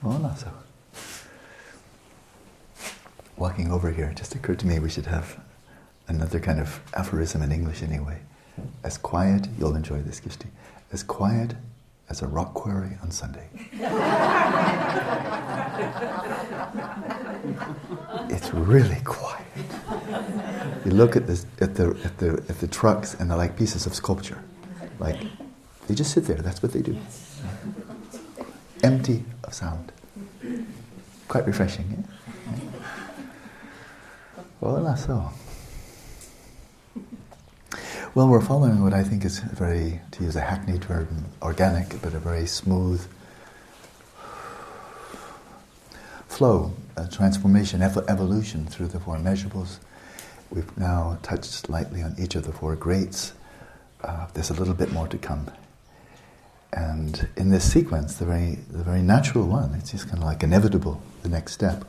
Wallace. Walking over here, it just occurred to me we should have another kind of aphorism in English anyway. As quiet, you'll enjoy this, Kishti, as quiet as a rock quarry on Sunday. It's really quiet. You look at the trucks and they're like pieces of sculpture. Like, they just sit there, that's what they do. Empty of sound. Quite refreshing, eh? Well, we're following what I think is a very, to use a hackneyed term, organic, but a very smooth flow, transformation, evolution through the four immeasurables. We've now touched lightly on each of the four greats. There's a little bit more to come. And in this sequence, the very natural one, it's just kind of like inevitable, the next step,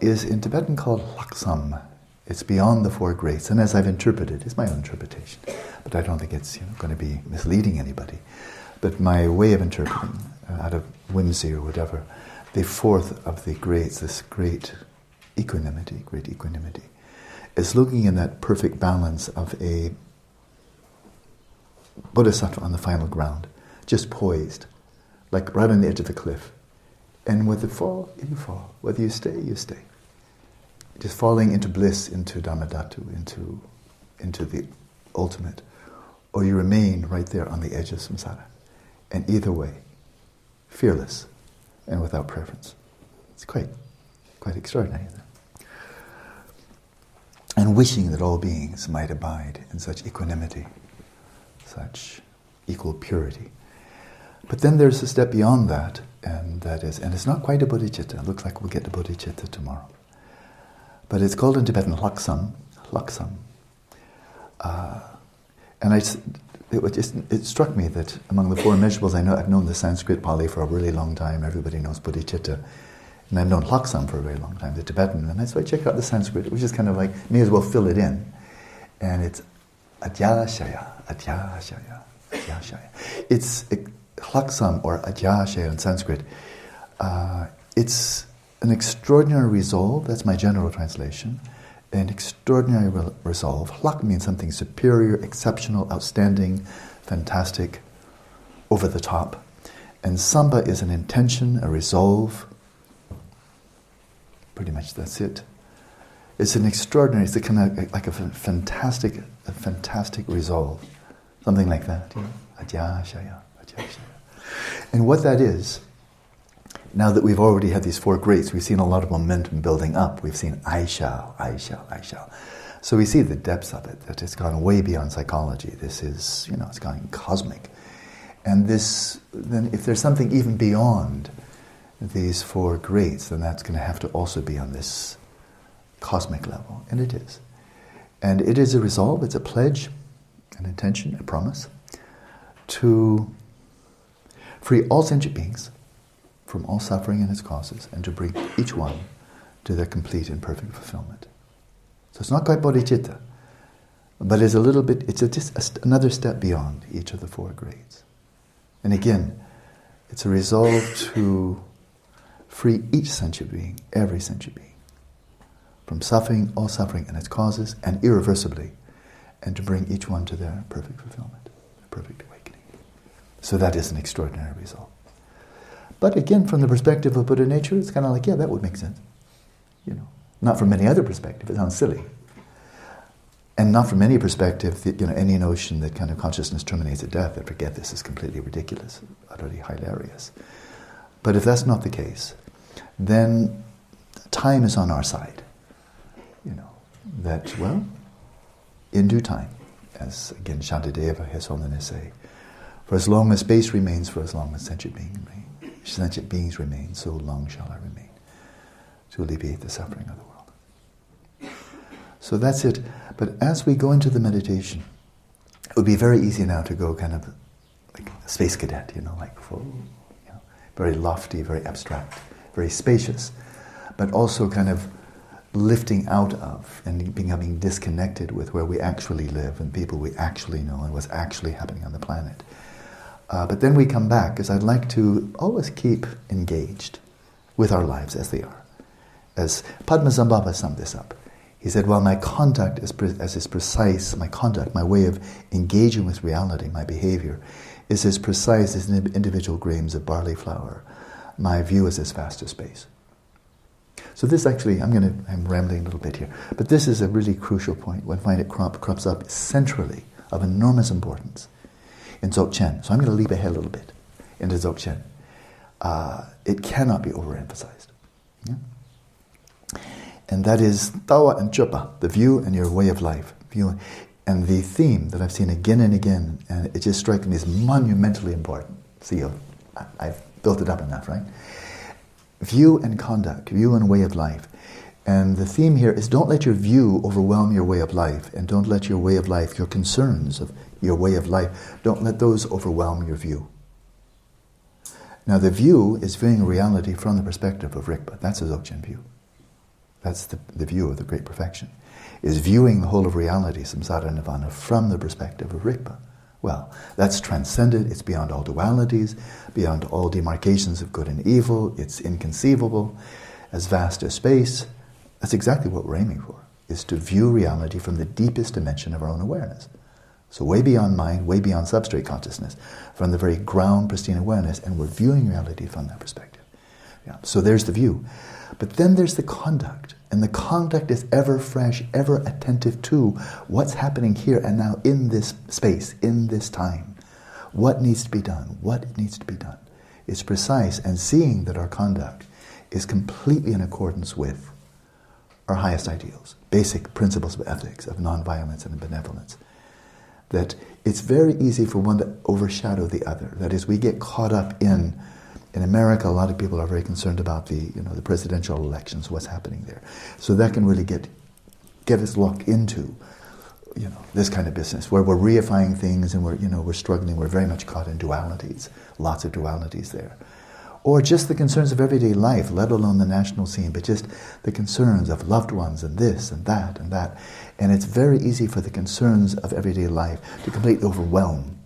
is in Tibetan called laksam. It's beyond the four greats, and as I've interpreted, it's my own interpretation, but I don't think it's going to be misleading anybody. But my way of interpreting, out of whimsy or whatever, the fourth of the greats, this great equanimity, is looking in that perfect balance of a bodhisattva on the final ground, just poised, like right on the edge of the cliff. And with the fall, you fall. Whether you stay, you stay. Just falling into bliss, into Dhammadhatu, into the ultimate. Or you remain right there on the edge of samsara. And either way, fearless and without preference. It's quite extraordinary, isn't it? And wishing that all beings might abide in such equanimity, such equal purity. But then there's a step beyond that, and it's not quite a bodhicitta. It looks like we'll get to bodhicitta tomorrow. But it's called in Tibetan laksam. And it struck me that among the four immeasurables, I've known the Sanskrit Pali for a really long time. Everybody knows bodhicitta. And I've known laksam for a very long time, the Tibetan. And so I checked out the Sanskrit, which is kind of like, may as well fill it in. And it's adyashaya. It's laksam or adyashaya in Sanskrit. It's an extraordinary resolve, that's my general translation. An extraordinary resolve. Lak means something superior, exceptional, outstanding, fantastic, over the top. And samba is an intention, a resolve. Pretty much that's it. It's an extraordinary, it's a kind of like a fantastic resolve. Something like that. Adyashaya. And what that is, now that we've already had these four greats, we've seen a lot of momentum building up. We've seen I shall. So we see the depths of it, that it's gone way beyond psychology. This is, it's gone cosmic. And this, then if there's something even beyond these four greats, then that's going to have to also be on this cosmic level. And it is. And it is a resolve, it's a pledge, an intention, a promise, to free all sentient beings from all suffering and its causes, and to bring each one to their complete and perfect fulfillment. So it's not quite bodhicitta, but it's a little bit, it's just another step beyond each of the four grades. And again, it's a resolve to free each sentient being, every sentient being, from suffering, all suffering and its causes, and irreversibly, and to bring each one to their perfect fulfillment, their perfect awakening. So that is an extraordinary resolve. But again, from the perspective of Buddha nature, it's kind of like, yeah, that would make sense. Not from any other perspective, it sounds silly. And not from any perspective, any notion that kind of consciousness terminates at death, I forget, this is completely ridiculous, utterly hilarious. But if that's not the case, then time is on our side. That, well, in due time, as again Shantideva, His Holiness say, for as long as space remains, for as long as sentient beings remain, so long shall I remain, to alleviate the suffering of the world. So that's it. But as we go into the meditation, it would be very easy now to go kind of like a space cadet, like full, very lofty, very abstract, very spacious, but also kind of lifting out of and becoming disconnected with where we actually live and people we actually know and what's actually happening on the planet. But then we come back, because I'd like to always keep engaged with our lives as they are. As Padmasambhava summed this up, he said, well, my conduct is precise, my conduct, my way of engaging with reality, my behavior, is as precise as individual grains of barley flour. My view is as vast as space. So this actually, I'm rambling a little bit here, but this is a really crucial point. When I find it crops up centrally, of enormous importance in Dzogchen. So I'm going to leap ahead a little bit into Dzogchen. It cannot be overemphasized. Yeah? And that is Tawa and Chopa, the view and your way of life. And the theme that I've seen again and again, and it just strikes me as monumentally important. See, I've built it up enough, right? View and conduct, view and way of life. And the theme here is don't let your view overwhelm your way of life, and don't let your way of life, your concerns of your way of life, don't let those overwhelm your view. Now the view is viewing reality from the perspective of Rigpa. That's a Dzogchen view. That's the view of the Great Perfection, is viewing the whole of reality, samsara and nirvana, from the perspective of Rigpa. Well, that's transcended, it's beyond all dualities, beyond all demarcations of good and evil, it's inconceivable, as vast as space. That's exactly what we're aiming for, is to view reality from the deepest dimension of our own awareness. So way beyond mind, way beyond substrate consciousness, from the very ground pristine awareness, and we're viewing reality from that perspective. Yeah. So there's the view. But then there's the conduct, and the conduct is ever fresh, ever attentive to what's happening here and now in this space, in this time. What needs to be done? What needs to be done? It's precise, and seeing that our conduct is completely in accordance with our highest ideals, basic principles of ethics, of non-violence and benevolence. That it's very easy for one to overshadow the other. That is, we get caught up in America, a lot of people are very concerned about the presidential elections, what's happening there. So that can really get us locked into, this kind of business where we're reifying things and we're struggling. We're very much caught in dualities, lots of dualities there. Or just the concerns of everyday life, let alone the national scene, but just the concerns of loved ones and this and that and that. And it's very easy for the concerns of everyday life to completely overwhelm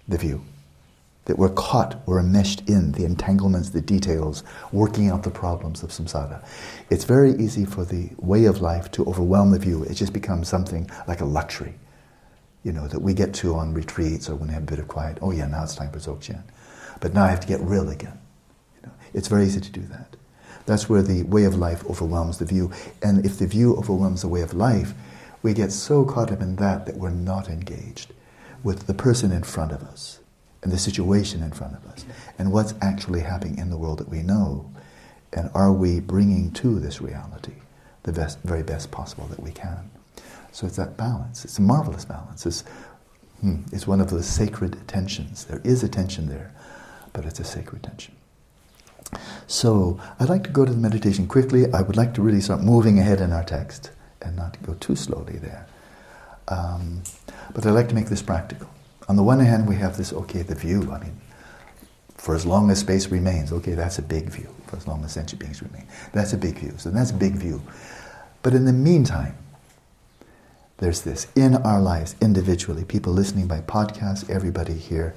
the view. That we're caught, we're enmeshed in the entanglements, the details, working out the problems of samsara. It's very easy for the way of life to overwhelm the view. It just becomes something like a luxury, that we get to on retreats or when we have a bit of quiet. Oh yeah, now it's time for Dzogchen. But now I have to get real again. It's very easy to do that. That's where the way of life overwhelms the view. And if the view overwhelms the way of life, we get so caught up in that we're not engaged with the person in front of us, and the situation in front of us, and what's actually happening in the world that we know, and are we bringing to this reality the very best possible that we can. So it's that balance. It's a marvelous balance. It's one of those sacred tensions. There is a tension there, but it's a sacred tension. So I'd like to go to the meditation quickly. I would like to really start moving ahead in our text and not go too slowly there. But I'd like to make this practical. On the one hand, we have this, the view. For as long as space remains, that's a big view. For as long as sentient beings remain, that's a big view. So that's a big view. But in the meantime, there's this. In our lives, individually, people listening by podcast, everybody here,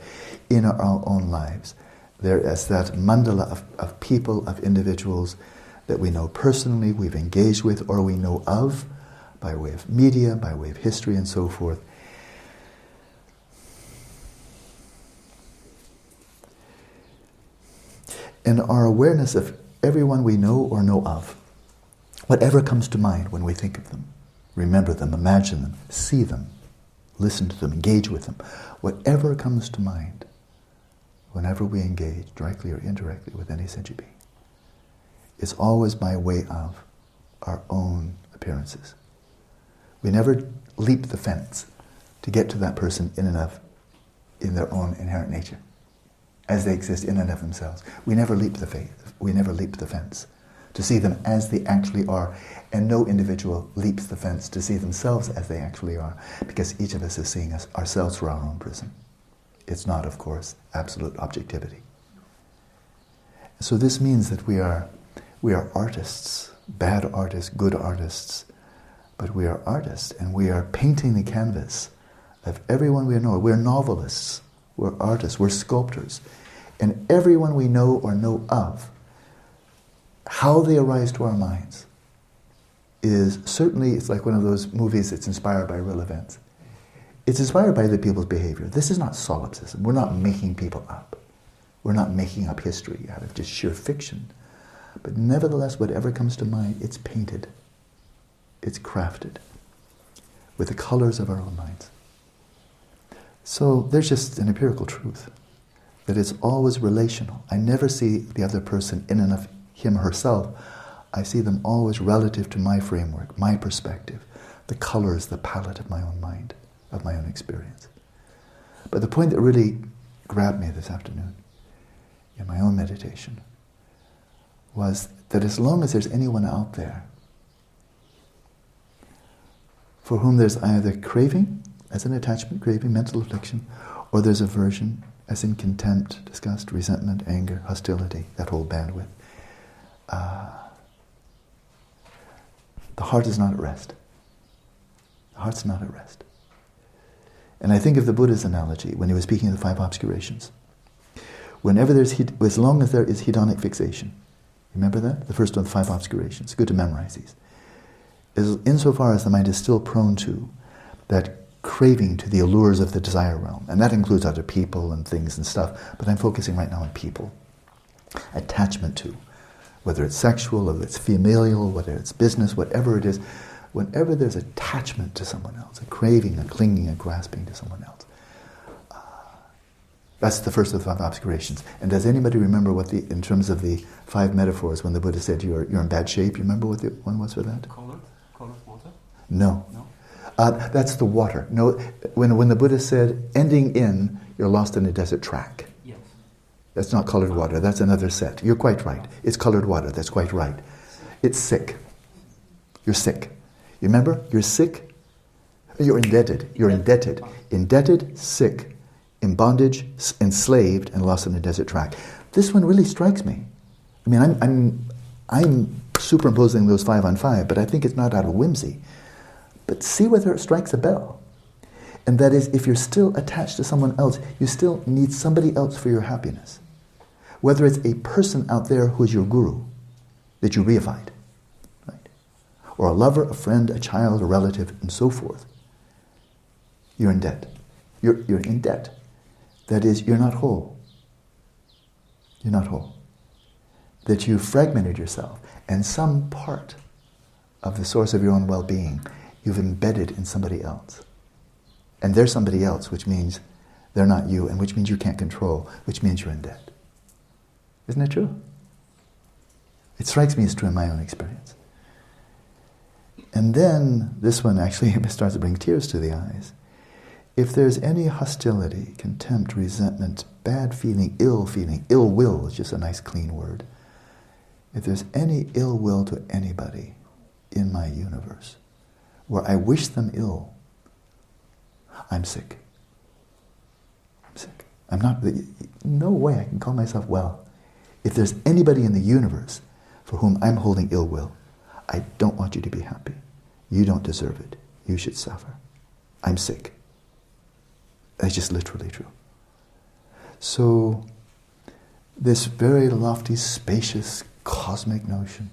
in our own lives, there is that mandala of people, of individuals that we know personally, we've engaged with, or we know of by way of media, by way of history, and so forth. And our awareness of everyone we know or know of, whatever comes to mind when we think of them, remember them, imagine them, see them, listen to them, engage with them, whatever comes to mind, whenever we engage, directly or indirectly, with any sentient being, it's always by way of our own appearances. We never leap the fence to get to that person in their own inherent nature, as they exist in and of themselves. We never leap the fence to see them as they actually are, and no individual leaps the fence to see themselves as they actually are, because each of us is seeing ourselves through our own prism. It's not, of course, absolute objectivity. So this means that we are artists, bad artists, good artists, but we are artists, and we are painting the canvas of everyone we know. We're novelists. We're artists, we're sculptors. And everyone we know or know of, how they arise to our minds is certainly, it's like one of those movies that's inspired by real events. It's inspired by the people's behavior. This is not solipsism. We're not making people up. We're not making up history out of just sheer fiction. But nevertheless, whatever comes to mind, it's painted. It's crafted with the colors of our own minds. So there's just an empirical truth that it's always relational. I never see the other person in and of him or herself. I see them always relative to my framework, my perspective, the colors, the palette of my own mind, of my own experience. But the point that really grabbed me this afternoon in my own meditation was that as long as there's anyone out there for whom there's either craving, as an attachment, craving, mental affliction, or there's aversion, as in contempt, disgust, resentment, anger, hostility, that whole bandwidth, the heart is not at rest. The heart's not at rest. And I think of the Buddha's analogy when he was speaking of the 5 obscurations. Whenever there's, as long as there is hedonic fixation, remember that? The first of the 5 obscurations. Good to memorize these. Insofar as the mind is still prone to that craving to the allures of the desire realm, and that includes other people and things and stuff, but I'm focusing right now on people. Attachment to, whether it's sexual, whether it's familial, whether it's business, whatever it is, whenever there's attachment to someone else, a craving, a clinging, a grasping to someone else, that's the first of the 5 obscurations. And does anybody remember what in terms of the 5 metaphors, when the Buddha said you're in bad shape, you remember what the one was for that? Colored water? No. That's the water. No, when the Buddha said, ending in, you're lost in a desert track. Yes. That's not colored water, that's another set. You're quite right. It's colored water, that's quite right. It's sick. You're sick. You remember? You're sick. You're indebted. You're indebted. Indebted, sick, in bondage, enslaved, and lost in a desert track. This one really strikes me. I mean, I'm superimposing those 5 on 5, but I think it's not out of whimsy. But see whether it strikes a bell. And that is, if you're still attached to someone else, you still need somebody else for your happiness. Whether it's a person out there who is your guru, that you reified, right? Or a lover, a friend, a child, a relative, and so forth. You're in debt. You're in debt. That is, you're not whole. You're not whole. That you fragmented yourself, and some part of the source of your own well-being you've embedded in somebody else. And they're somebody else, which means they're not you, and which means you can't control, which means you're in debt. Isn't it true? It strikes me as true in my own experience. And then, this one actually starts to bring tears to the eyes. If there's any hostility, contempt, resentment, bad feeling, ill will is just a nice clean word. If there's any ill will to anybody in my universe, where I wish them ill, I'm sick. I'm sick. I'm not, no way I can call myself well. If there's anybody in the universe for whom I'm holding ill will, I don't want you to be happy. You don't deserve it. You should suffer. I'm sick. That's just literally true. So, this very lofty, spacious, cosmic notion,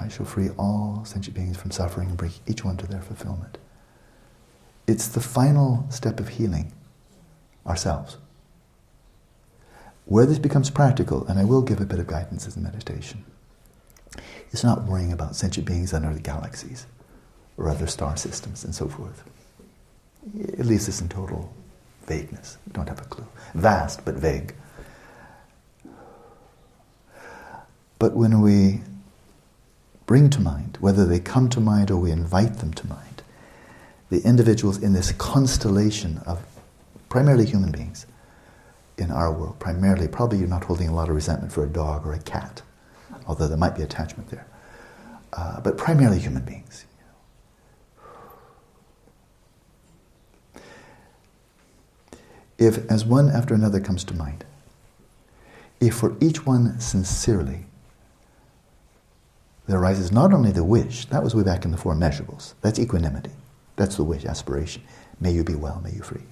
I shall free all sentient beings from suffering and bring each one to their fulfillment. It's the final step of healing ourselves. Where this becomes practical, and I will give a bit of guidance as a meditation, it's not worrying about sentient beings in other galaxies or other star systems and so forth. It leaves us in total vagueness. We don't have a clue. Vast, but vague. But when we bring to mind, whether they come to mind or we invite them to mind, the individuals in this constellation of primarily human beings in our world, primarily, probably you're not holding a lot of resentment for a dog or a cat, although there might be attachment there, but primarily human beings. If, as one after another comes to mind, if for each one sincerely there arises not only the wish, that was way back in the 4 Immeasurables, that's equanimity, that's the wish, aspiration, may you be well, may you free.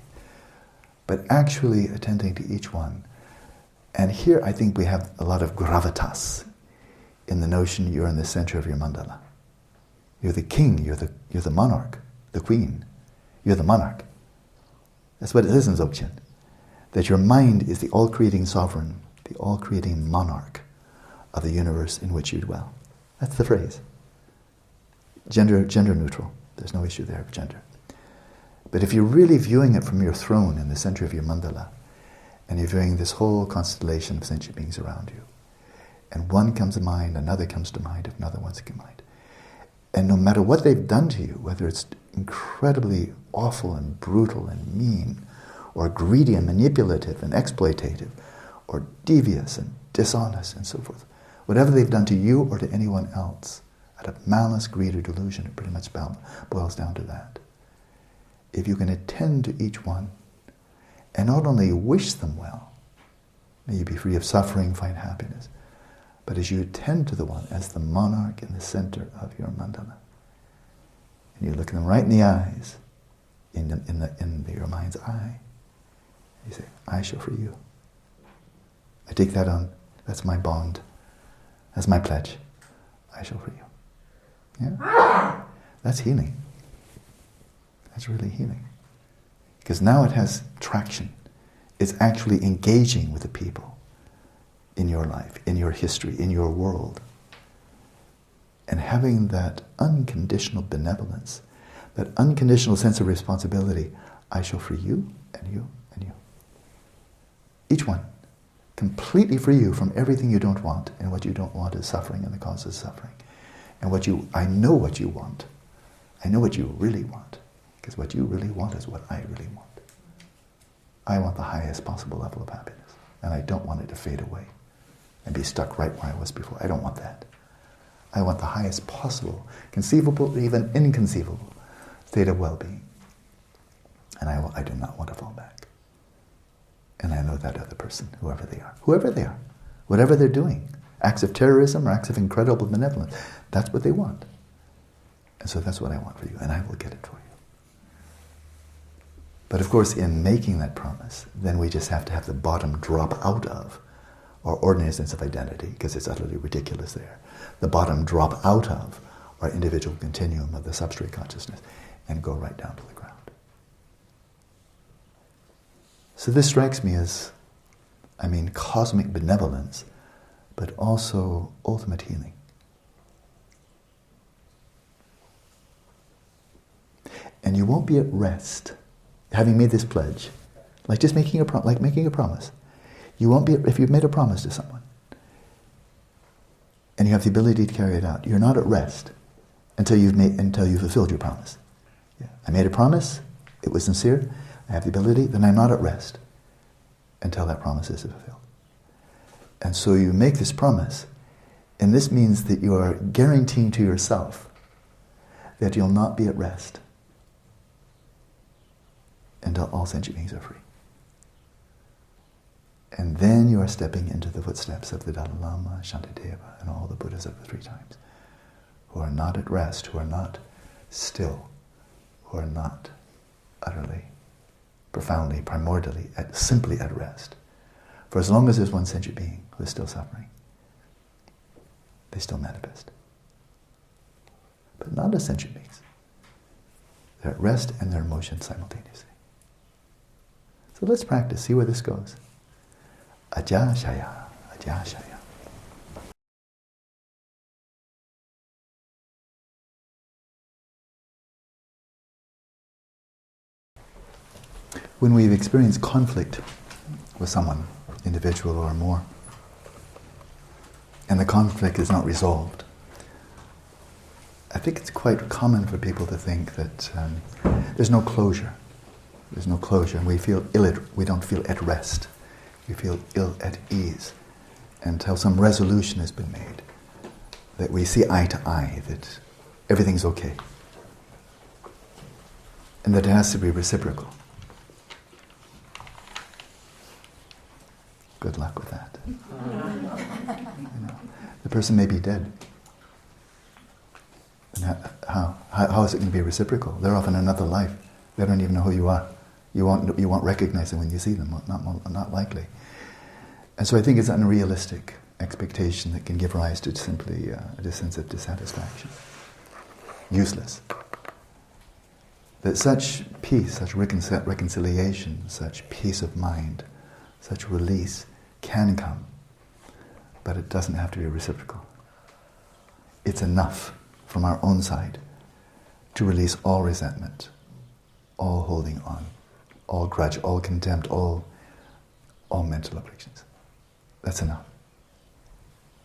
but actually attending to each one. And here I think we have a lot of gravitas in the notion you're in the center of your mandala. You're the king, you're the monarch, the queen. You're the monarch. That's what it is in Dzogchen. That your mind is the all-creating sovereign, the all-creating monarch of the universe in which you dwell. That's the phrase. Gender neutral. There's no issue there with gender. But if you're really viewing it from your throne in the center of your mandala, and you're viewing this whole constellation of sentient beings around you, and one comes to mind, another comes to mind, another one's to mind, and no matter what they've done to you, whether it's incredibly awful and brutal and mean, or greedy and manipulative and exploitative, or devious and dishonest and so forth, whatever they've done to you or to anyone else, out of malice, greed, or delusion, it pretty much boils down to that. If you can attend to each one, and not only wish them well, may you be free of suffering, find happiness, but as you attend to the one as the monarch in the center of your mandala, and you look them right in the eyes, in your mind's eye, you say, I shall free you. I take that on, that's my bond, that's my pledge, I shall free you. Yeah? That's healing. That's really healing. Because now it has traction. It's actually engaging with the people in your life, in your history, in your world. And having that unconditional benevolence, that unconditional sense of responsibility, I shall free you, and you, and you. Each one. Completely free you from everything you don't want, and what you don't want is suffering and the cause of suffering. And I know what you want. I know what you really want. Because what you really want is what I really want. I want the highest possible level of happiness. And I don't want it to fade away and be stuck right where I was before. I don't want that. I want the highest possible, conceivable, even inconceivable state of well-being. And I do not want to fall back. And I know that other person, whoever they are, whatever they're doing, acts of terrorism or acts of incredible benevolence, that's what they want. And so that's what I want for you, and I will get it for you. But of course, in making that promise, then we just have to have the bottom drop out of our ordinary sense of identity, because it's utterly ridiculous there. The bottom drop out of our individual continuum of the substrate consciousness and go right down to the ground. So this strikes me as, cosmic benevolence, but also ultimate healing. And you won't be at rest, having made this pledge, like just making a promise. You won't be, if you've made a promise to someone, and you have the ability to carry it out, you're not at rest until you've fulfilled your promise. Yeah. I made a promise, it was sincere, I have the ability, then I'm not at rest until that promise is fulfilled. And so you make this promise, and this means that you are guaranteeing to yourself that you'll not be at rest until all sentient beings are free. And then you are stepping into the footsteps of the Dalai Lama, Shantideva, and all the Buddhas of the three times, who are not at rest, who are not still, who are not utterly, profoundly, primordially, simply at rest. For as long as there's one sentient being who is still suffering, they still manifest. But not as sentient beings. They're at rest and they're in motion simultaneously. So let's practice, see where this goes. Ajashaya, Ajashaya. When we've experienced conflict with someone, individual or more, and the conflict is not resolved, I think it's quite common for people to think that there's no closure. There's no closure, and we don't feel at rest. We feel ill at ease until some resolution has been made, that we see eye to eye, that everything's okay, and that it has to be reciprocal. Good luck with that. The person may be dead. And how is it going to be reciprocal? They're off in another life. They don't even know who you are. You won't recognize them when you see them, not likely. And so I think it's an unrealistic expectation that can give rise to simply a sense of dissatisfaction. Useless. That such peace, such reconciliation, such peace of mind, such release can come, but it doesn't have to be reciprocal. It's enough from our own side to release all resentment, all holding on, all grudge, all contempt, all mental afflictions. That's enough.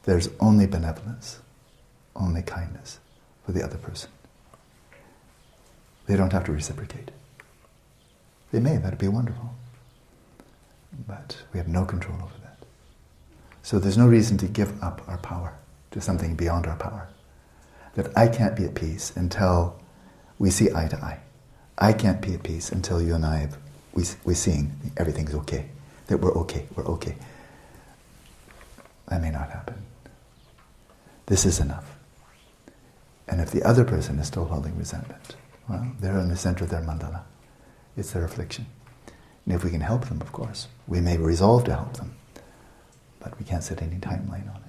There's only benevolence, only kindness for the other person. They don't have to reciprocate. They may, that'd be wonderful. But we have no control over that. So there's no reason to give up our power to something beyond our power. That I can't be at peace until we see eye to eye. I can't be at peace until you and I we're seeing everything's okay. That we're okay. That may not happen. This is enough. And if the other person is still holding resentment, well, they're in the center of their mandala. It's their affliction. And if we can help them, of course, we may resolve to help them, but we can't set any timeline on it.